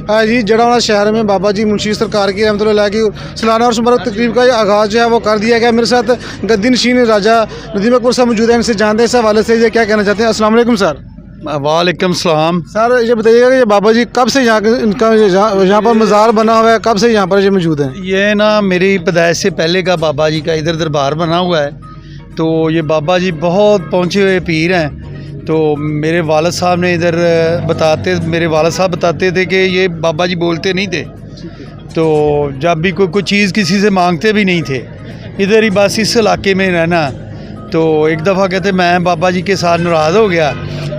जी जड़ावाला शहर में बाबा जी मुंशी सरकार की रहमतुल्लाह की सालाना और मुबारक तकरीब का आगाज़ जो है वो कर दिया गया। मेरे साथ गद्दी नशीन राजा नदीम अकबर साहब मौजूद हैं, इनसे जानते हैं इस हवाले से ये क्या कहना चाहते हैं। अस्सलाम वालेकुम सर। वालेकुम सलाम। सर ये बताइएगा कि ये बाबा जी कब से इनका यहाँ पर मज़ार बना हुआ है, कब से यहाँ पर ये मौजूद है? ये ना मेरी पैदाइश से पहले का बाबा जी का इधर दरबार बना हुआ है। तो ये बाबा जी बहुत पहुँचे हुए पीर हैं। तो मेरे वालिद साहब ने इधर मेरे वालिद साहब बताते थे कि ये बाबा जी बोलते नहीं थे, तो जब भी कोई चीज़ किसी से मांगते भी नहीं थे, इधर ही बस इस इलाके में रहना। तो एक दफ़ा कहते मैं बाबा जी के साथ नाराज़ हो गया।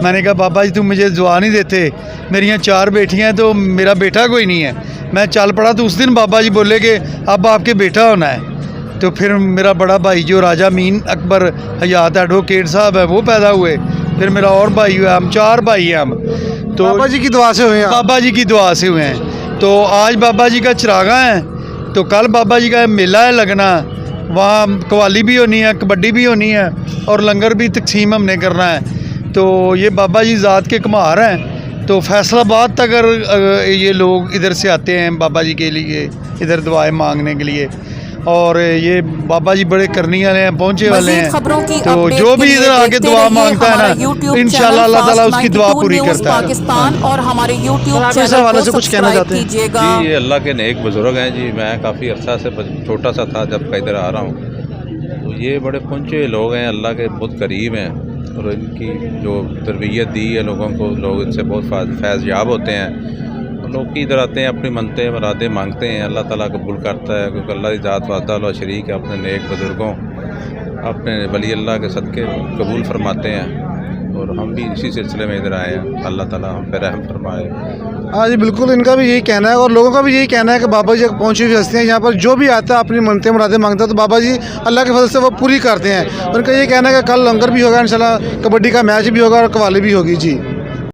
मैंने कहा बाबा जी तुम मुझे दुआ नहीं देते, मेरी यहाँ 4 बेटियाँ हैं तो मेरा बेटा कोई नहीं है। मैं चल पड़ा तो उस दिन बाबा जी बोले कि अब आपके बेटा होना है। तो फिर मेरा बड़ा भाई जो राजा मीन अकबर हयात एडवोकेट साहब है वो पैदा हुए, फिर मेरा और भाई हुआ, हम 4 भाई हैं हम। तो बाबा जी की दुआ से हुए हैं? बाबा जी की दुआ से हुए हैं। तो आज बाबा जी का चरागा है, तो कल बाबा जी का मेला है लगना, वहाँ कवाली भी होनी है, कबड्डी भी होनी है और लंगर भी तकसीम हमने करना है। तो ये बाबा जी ज़ात के कमार हैं। तो फैसलाबाद तक अगर ये लोग इधर से आते हैं बाबा जी के लिए, इधर दुआएं मांगने के लिए, और ये बाबा जी बड़े करने वाले हैं, पहुँचे वाले हैं। तो जो भी इधर आके दुआ मांगता है ना, इंशाल्लाह अल्लाह ताला उसकी दुआ पूरी करता है। पाकिस्तान और हमारे यूट्यूब इस हवाले से कुछ कहना चाहते हैं? जी ये अल्लाह के नेक बुज़ुर्ग हैं जी। मैं काफ़ी अरसा से छोटा सा था जब का इधर आ रहा हूँ। तो ये बड़े पहुँचे लोग हैं, अल्लाह के बहुत करीब हैं, और इनकी जो तरबियत दी है लोगों को, लोग इनसे बहुत फैज़ याब होते हैं। लोग की इधर आते हैं, अपनी मनते मुरादें मांगते हैं, अल्लाह ताला कबूल करता है, क्योंकि अल्लाह की ज़ात वादा शरीक है। अपने नेक बुज़ुर्गों, अपने वली अल्लाह के सदक़े कबूल फरमाते हैं, और हम भी इसी सिलसिले में इधर आए हैं। अल्लाह ताला हम पे रहम फरमाए। हाँ जी बिल्कुल, इनका भी यही कहना है और लोगों का भी यही कहना है कि बाबा जी पहुँची हुई हस्तियाँ यहाँ पर जो भी आता है अपनी मनते मुरादें मांगता है तो बाबा जी अल्लाह के फजल से वो पूरी करते हैं। उनका ये कहना है कि कल लंगर भी होगा इंशाल्लाह, कबड्डी का मैच भी होगा और कवाली भी होगी। जी